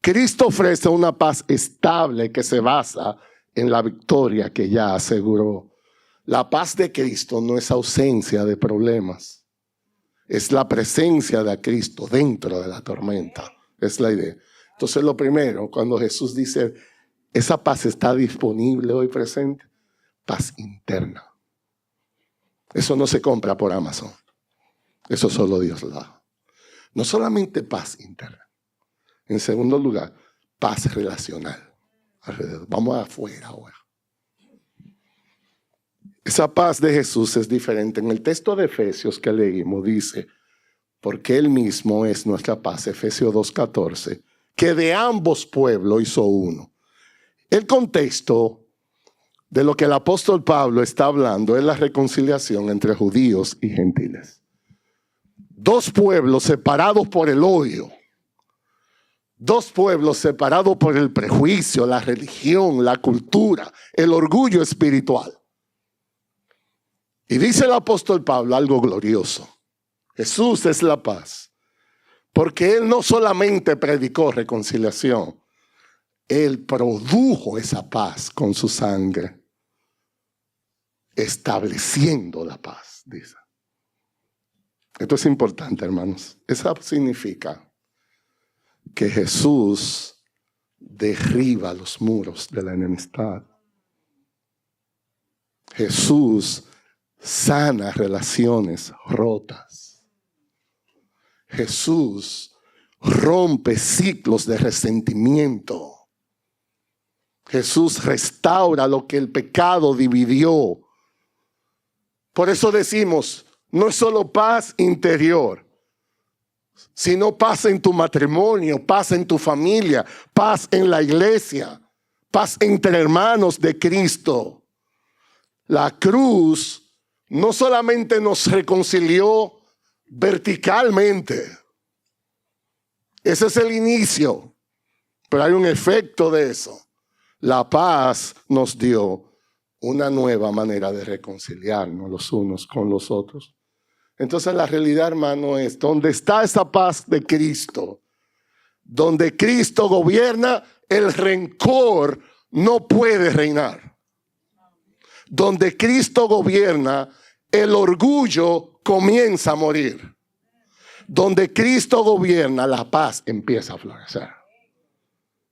Cristo ofrece una paz estable que se basa en la victoria que ya aseguró. La paz de Cristo no es ausencia de problemas. Es la presencia de Cristo dentro de la tormenta. Es la idea. Entonces lo primero, cuando Jesús dice, esa paz está disponible hoy presente, paz interna. Eso no se compra por Amazon. Eso solo Dios lo da. No solamente paz interna. En segundo lugar, paz relacional. Alrededor. Vamos afuera ahora. Esa paz de Jesús es diferente. En el texto de Efesios que leímos dice, porque Él mismo es nuestra paz, Efesios 2:14, que de ambos pueblos hizo uno. El contexto de lo que el apóstol Pablo está hablando es la reconciliación entre judíos y gentiles. Dos pueblos separados por el odio, Dos pueblos separados por el prejuicio, la religión, la cultura, el orgullo espiritual. Y dice el apóstol Pablo algo glorioso. Jesús es la paz. Porque Él no solamente predicó reconciliación, Él produjo esa paz con su sangre, estableciendo la paz, dice. Esto es importante, hermanos. Eso significa que Jesús derriba los muros de la enemistad. Jesús sana relaciones rotas. Jesús rompe ciclos de resentimiento. Jesús restaura lo que el pecado dividió. Por eso decimos, no es solo paz interior, sino paz en tu matrimonio, paz en tu familia, paz en la iglesia, paz entre hermanos de Cristo. La cruz no solamente nos reconcilió verticalmente. Ese es el inicio, pero hay un efecto de eso. La paz nos dio una nueva manera de reconciliarnos los unos con los otros. Entonces la realidad, hermano, es donde está esa paz de Cristo, donde Cristo gobierna, el rencor no puede reinar. Donde Cristo gobierna, el orgullo comienza a morir. Donde Cristo gobierna, la paz empieza a florecer.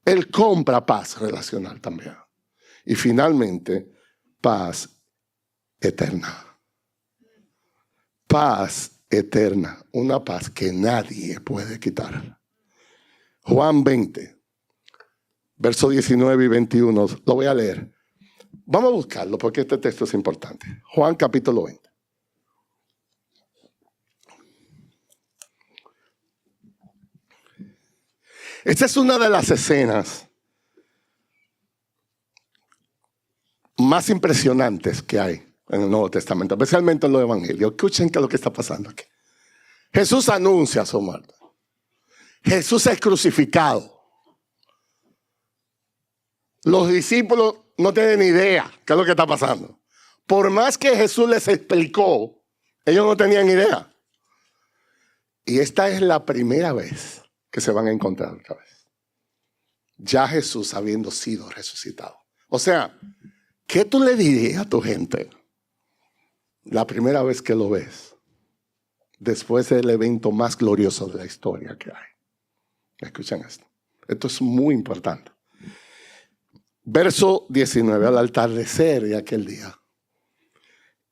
Él compra paz relacional también. Y finalmente, paz eterna. Paz eterna. Una paz que nadie puede quitar. Juan 20, versos 19 y 21. Lo voy a leer. Vamos a buscarlo porque este texto es importante. Juan capítulo 20. Esta es una de las escenas más impresionantes que hay en el Nuevo Testamento, especialmente en los Evangelios. Escuchen qué es lo que está pasando aquí. Jesús anuncia su muerte. Jesús es crucificado. Los discípulos no tienen ni idea qué es lo que está pasando. Por más que Jesús les explicó, ellos no tenían idea. Y esta es la primera vez que se van a encontrar otra vez. Ya Jesús habiendo sido resucitado. O sea, ¿qué tú le dirías a tu gente la primera vez que lo ves? Después del evento más glorioso de la historia que hay. Escuchen esto. Esto es muy importante. Verso 19. Al atardecer de aquel día,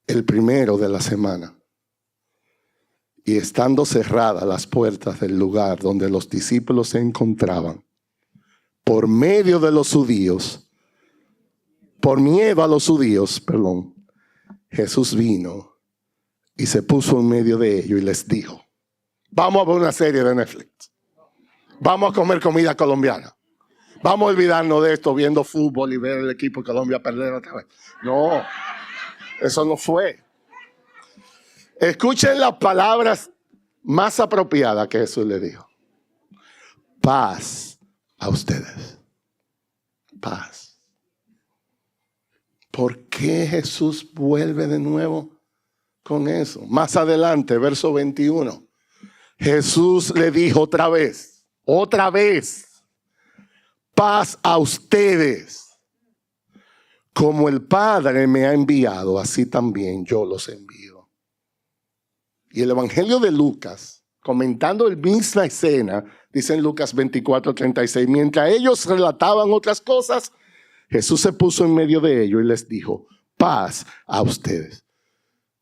el primero de la semana, y estando cerradas las puertas del lugar donde los discípulos se encontraban, por medio de los judíos, por miedo a los judíos, Jesús vino y se puso en medio de ellos y les dijo: vamos a ver una serie de Netflix. Vamos a comer comida colombiana. Vamos a olvidarnos de esto viendo fútbol y ver el equipo de Colombia perder otra vez. No, eso no fue. Escuchen las palabras más apropiadas que Jesús le dijo. Paz a ustedes. Paz. ¿Por qué Jesús vuelve de nuevo con eso? Más adelante, verso 21. Jesús le dijo otra vez, paz a ustedes. Como el Padre me ha enviado, así también yo los envío. Y el Evangelio de Lucas, comentando la misma escena, dice en Lucas 24:36, mientras ellos relataban otras cosas, Jesús se puso en medio de ellos y les dijo: paz a ustedes.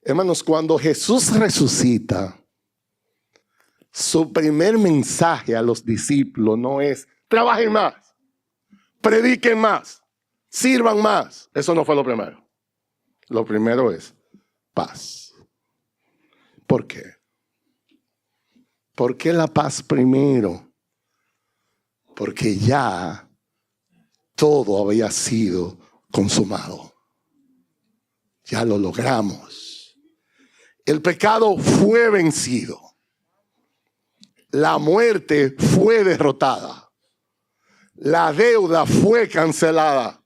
Hermanos, cuando Jesús resucita, su primer mensaje a los discípulos no es: trabajen más, prediquen más, sirvan más. Eso no fue lo primero. Lo primero es paz. ¿Por qué? ¿Por qué la paz primero? Porque ya todo había sido consumado. Ya lo logramos. El pecado fue vencido. La muerte fue derrotada. La deuda fue cancelada.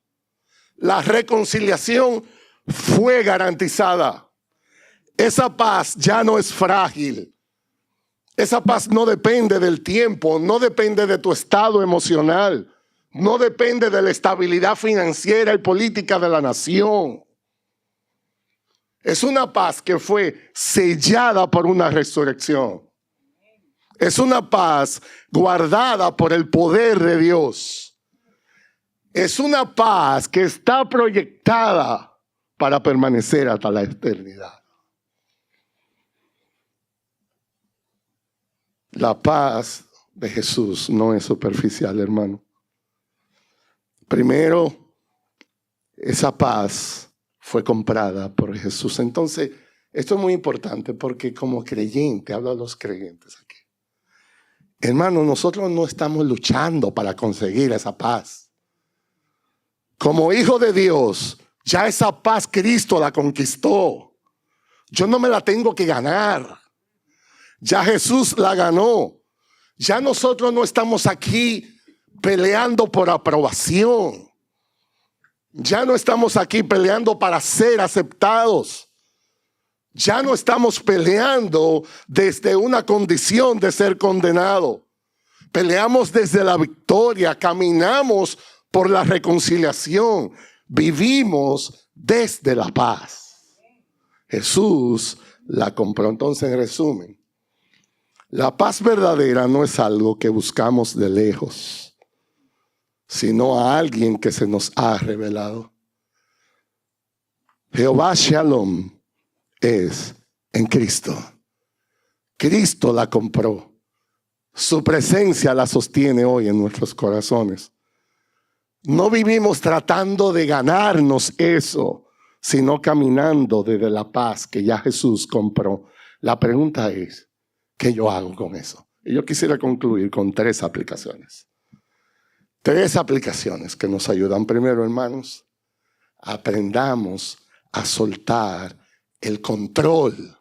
La reconciliación fue garantizada. Esa paz ya no es frágil. Esa paz no depende del tiempo, no depende de tu estado emocional, no depende de la estabilidad financiera y política de la nación. Es una paz que fue sellada por una resurrección. Es una paz guardada por el poder de Dios. Es una paz que está proyectada para permanecer hasta la eternidad. La paz de Jesús no es superficial, hermano. Primero, esa paz fue comprada por Jesús. Entonces, esto es muy importante porque como creyente, hablo a los creyentes aquí. Hermano, nosotros no estamos luchando para conseguir esa paz. Como hijo de Dios, ya esa paz Cristo la conquistó. Yo no me la tengo que ganar. Ya Jesús la ganó. Ya nosotros no estamos aquí peleando por aprobación. Ya no estamos aquí peleando para ser aceptados. Ya no estamos peleando desde una condición de ser condenado. Peleamos desde la victoria, caminamos por la reconciliación, vivimos desde la paz. Jesús la compró. Entonces, en resumen, la paz verdadera no es algo que buscamos de lejos, sino a alguien que se nos ha revelado. Jehová Shalom es en Cristo. Cristo la compró. Su presencia la sostiene hoy en nuestros corazones. No vivimos tratando de ganarnos eso, sino caminando desde la paz que ya Jesús compró. La pregunta es, ¿qué yo hago con eso? Y yo quisiera concluir con 3 aplicaciones. 3 aplicaciones que nos ayudan. Primero, hermanos, aprendamos a soltar el control.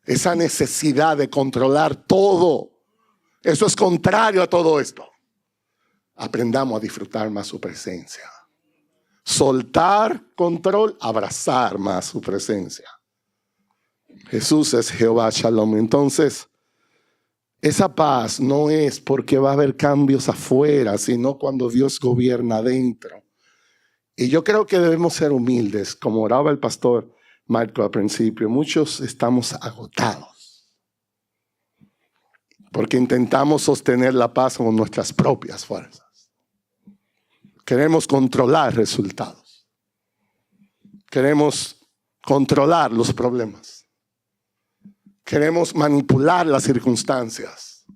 Esa necesidad de controlar todo. Eso es contrario a todo esto. Aprendamos a disfrutar más su presencia. Soltar control, abrazar más su presencia. Jesús es Jehová Shalom. Entonces, esa paz no es porque va a haber cambios afuera, sino cuando Dios gobierna adentro. Y yo creo que debemos ser humildes, como oraba el pastor Marco al principio. Muchos estamos agotados porque intentamos sostener la paz con nuestras propias fuerzas. Queremos controlar resultados. Queremos controlar los problemas. Queremos manipular las circunstancias.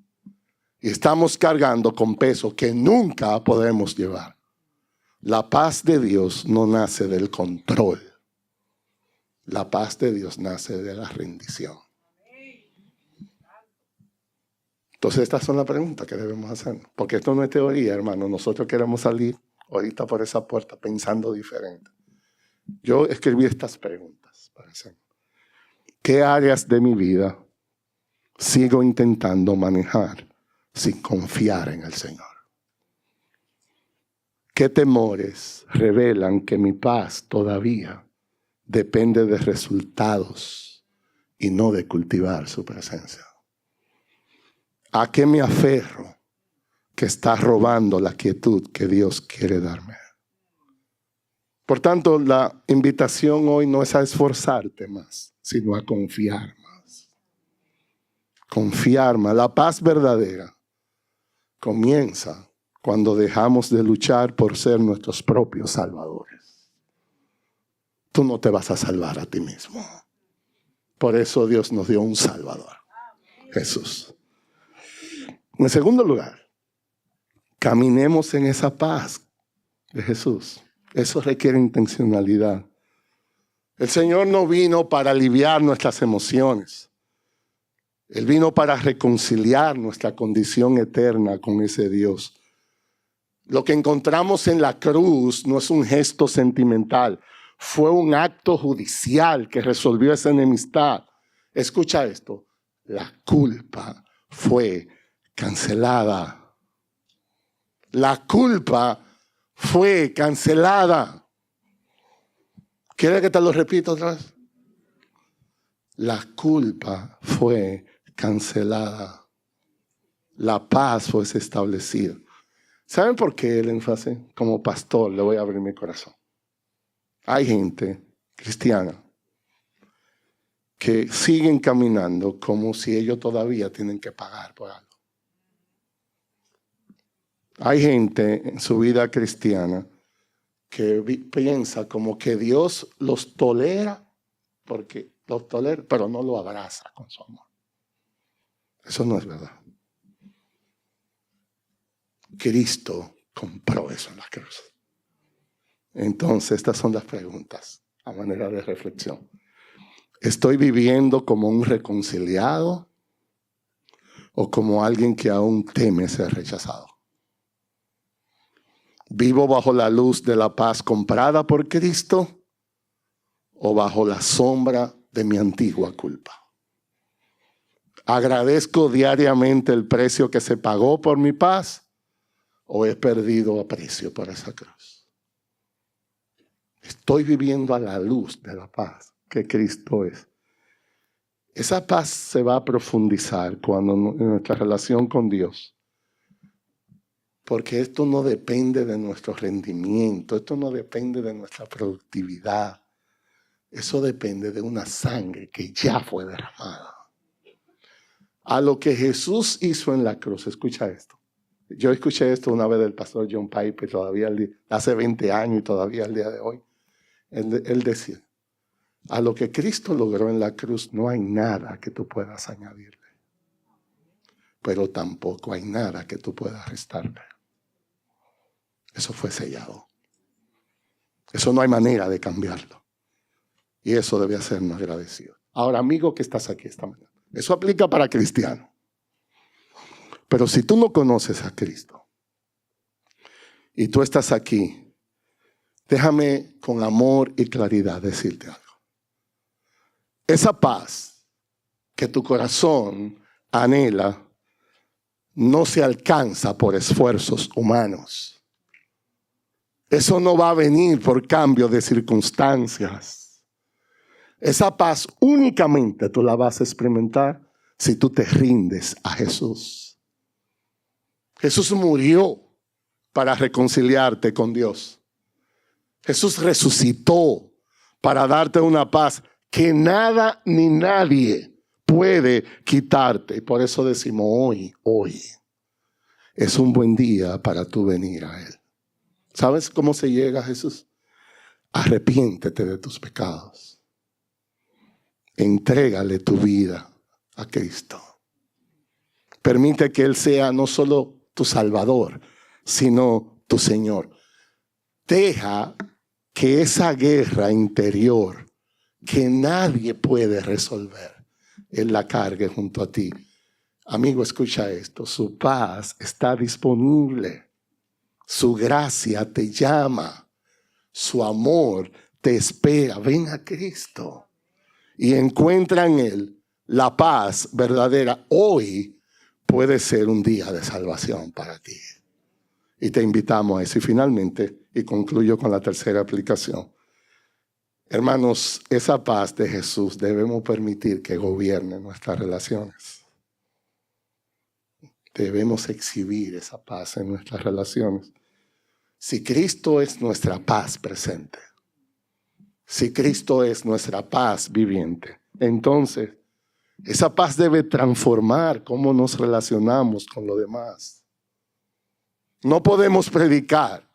Y estamos cargando con peso que nunca podemos llevar. La paz de Dios no nace del control. La paz de Dios nace de la rendición. Entonces estas son las preguntas que debemos hacer. Porque esto no es teoría, hermano. Nosotros queremos salir ahorita por esa puerta pensando diferente. Yo escribí estas preguntas para hacer. ¿Qué áreas de mi vida sigo intentando manejar sin confiar en el Señor? ¿Qué temores revelan que mi paz todavía depende de resultados y no de cultivar su presencia? ¿A qué me aferro que está robando la quietud que Dios quiere darme? Por tanto, la invitación hoy no es a esforzarte más, sino a confiar más. Confiar más. La paz verdadera comienza cuando dejamos de luchar por ser nuestros propios salvadores. Tú no te vas a salvar a ti mismo. Por eso Dios nos dio un Salvador, Jesús. En segundo lugar, caminemos en esa paz de Jesús. Eso requiere intencionalidad. El Señor no vino para aliviar nuestras emociones. Él vino para reconciliar nuestra condición eterna con ese Dios. Lo que encontramos en la cruz no es un gesto sentimental. Fue un acto judicial que resolvió esa enemistad. Escucha esto. La culpa fue cancelada. La culpa fue cancelada. ¿Quiere que te lo repita otra vez? La culpa fue cancelada. La paz fue establecida. ¿Saben por qué el énfasis? Como pastor le voy a abrir mi corazón. Hay gente cristiana que siguen caminando como si ellos todavía tienen que pagar por algo. Hay gente en su vida cristiana que piensa como que Dios los tolera, porque los tolera, pero no lo abraza con su amor. Eso no es verdad. Cristo compró eso en la cruz. Entonces, estas son las preguntas a manera de reflexión. ¿Estoy viviendo como un reconciliado o como alguien que aún teme ser rechazado? ¿Vivo bajo la luz de la paz comprada por Cristo o bajo la sombra de mi antigua culpa? ¿Agradezco diariamente el precio que se pagó por mi paz o he perdido aprecio por esa cruz? Estoy viviendo a la luz de la paz que Cristo es. Esa paz se va a profundizar cuando en nuestra relación con Dios. Porque esto no depende de nuestro rendimiento, esto no depende de nuestra productividad. Eso depende de una sangre que ya fue derramada. A lo que Jesús hizo en la cruz, escucha esto. Yo escuché esto una vez del pastor John Piper, todavía hace 20 años y todavía al día de hoy. Él decía, a lo que Cristo logró en la cruz no hay nada que tú puedas añadirle. Pero tampoco hay nada que tú puedas restarle. Eso fue sellado. Eso no hay manera de cambiarlo. Y eso debe hacernos agradecidos. Ahora, amigo que estás aquí esta mañana, eso aplica para cristianos. Pero si tú no conoces a Cristo y tú estás aquí, déjame con amor y claridad decirte algo. Esa paz que tu corazón anhela no se alcanza por esfuerzos humanos. Eso no va a venir por cambio de circunstancias. Esa paz únicamente tú la vas a experimentar si tú te rindes a Jesús. Jesús murió para reconciliarte con Dios. Jesús resucitó para darte una paz que nada ni nadie puede quitarte. Y por eso decimos hoy es un buen día para tú venir a Él. ¿Sabes cómo se llega a Jesús? Arrepiéntete de tus pecados. Entrégale tu vida a Cristo. Permite que Él sea no solo tu Salvador, sino tu Señor. Deja que esa guerra interior que nadie puede resolver, Él la cargue junto a ti. Amigo, escucha esto. Su paz está disponible. Su gracia te llama. Su amor te espera. Ven a Cristo y encuentra en Él la paz verdadera. Hoy puede ser un día de salvación para ti. Y te invitamos a eso. Y finalmente, y concluyo con la tercera aplicación. Hermanos, esa paz de Jesús debemos permitir que gobierne nuestras relaciones. Debemos exhibir esa paz en nuestras relaciones. Si Cristo es nuestra paz presente, si Cristo es nuestra paz viviente, entonces esa paz debe transformar cómo nos relacionamos con los demás. No podemos predicar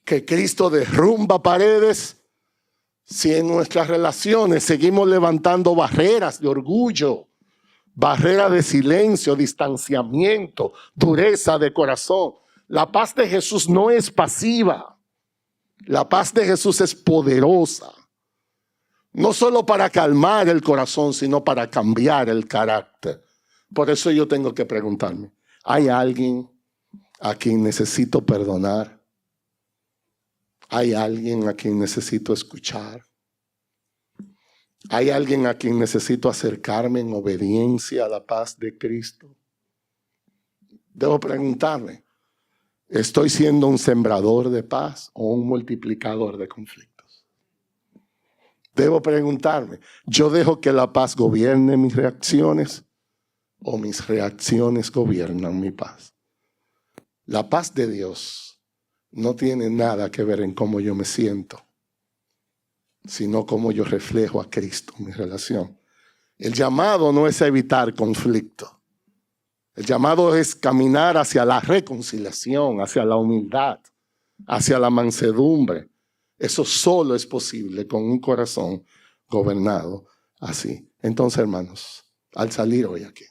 que Cristo derrumba paredes si en nuestras relaciones seguimos levantando barreras de orgullo, barreras de silencio, distanciamiento, dureza de corazón. La paz de Jesús no es pasiva. La paz de Jesús es poderosa. No solo para calmar el corazón, sino para cambiar el carácter. Por eso yo tengo que preguntarme, ¿hay alguien a quien necesito perdonar? ¿Hay alguien a quien necesito escuchar? ¿Hay alguien a quien necesito acercarme en obediencia a la paz de Cristo? Debo preguntarme, ¿Estoy siendo un sembrador de paz o un multiplicador de conflictos? Debo preguntarme, ¿yo dejo que la paz gobierne mis reacciones o mis reacciones gobiernan mi paz? La paz de Dios no tiene nada que ver en cómo yo me siento, sino cómo yo reflejo a Cristo en mi relación. El llamado no es evitar conflicto. El llamado es caminar hacia la reconciliación, hacia la humildad, hacia la mansedumbre. Eso solo es posible con un corazón gobernado así. Entonces, hermanos, al salir hoy aquí,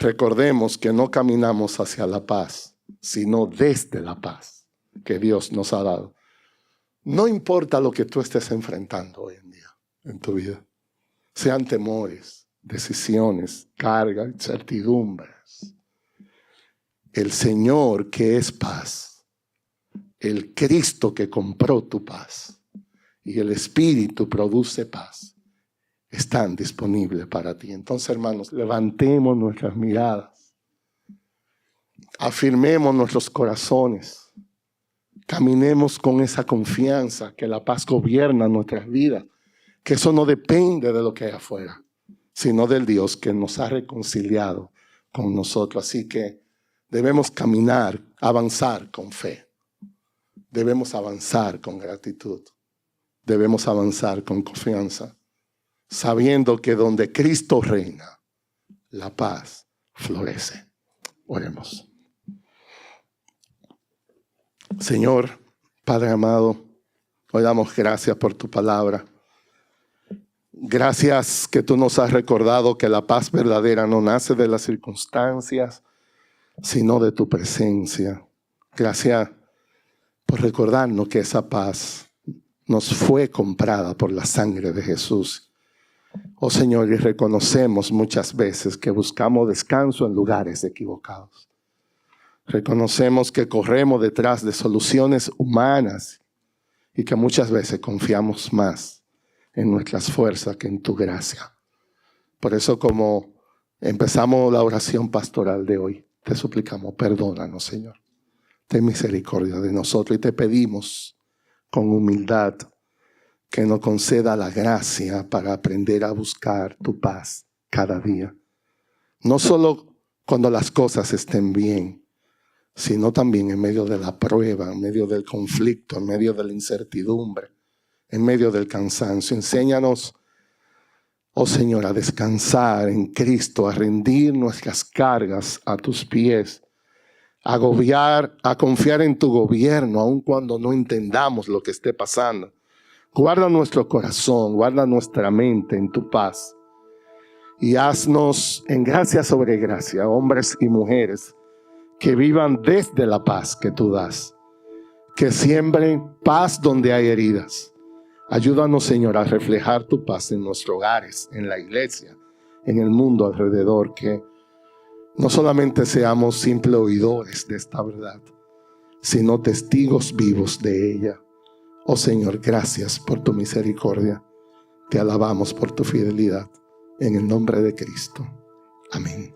recordemos que no caminamos hacia la paz, sino desde la paz que Dios nos ha dado. No importa lo que tú estés enfrentando hoy en día en tu vida, sean temores, decisiones, cargas, incertidumbres. El Señor que es paz, el Cristo que compró tu paz y el Espíritu produce paz, están disponibles para ti. Entonces, hermanos, levantemos nuestras miradas, afirmemos nuestros corazones, caminemos con esa confianza que la paz gobierna nuestras vidas, que eso no depende de lo que hay afuera, sino del Dios que nos ha reconciliado con nosotros. Así que debemos caminar, avanzar con fe. Debemos avanzar con gratitud. Debemos avanzar con confianza, sabiendo que donde Cristo reina, la paz florece. Oremos. Señor, Padre amado, hoy damos gracias por tu palabra. Gracias que tú nos has recordado que la paz verdadera no nace de las circunstancias, sino de tu presencia. Gracias por recordarnos que esa paz nos fue comprada por la sangre de Jesús. Oh Señor, y reconocemos muchas veces que buscamos descanso en lugares equivocados. Reconocemos que corremos detrás de soluciones humanas y que muchas veces confiamos más en nuestras fuerzas que en tu gracia. Por eso, como empezamos la oración pastoral de hoy, te suplicamos, perdónanos, Señor. Ten misericordia de nosotros y te pedimos con humildad que nos conceda la gracia para aprender a buscar tu paz cada día. No solo cuando las cosas estén bien, sino también en medio de la prueba, en medio del conflicto, en medio de la incertidumbre, en medio del cansancio. Enséñanos, oh Señor, a descansar en Cristo, a rendir nuestras cargas a tus pies, a confiar en tu gobierno, aun cuando no entendamos lo que esté pasando. Guarda nuestro corazón, guarda nuestra mente en tu paz y haznos en gracia sobre gracia, hombres y mujeres que vivan desde la paz que tú das, que siembren paz donde hay heridas. Ayúdanos, Señor, a reflejar tu paz en nuestros hogares, en la iglesia, en el mundo alrededor, que no solamente seamos simples oidores de esta verdad, sino testigos vivos de ella. Oh Señor, gracias por tu misericordia. Te alabamos por tu fidelidad. En el nombre de Cristo. Amén.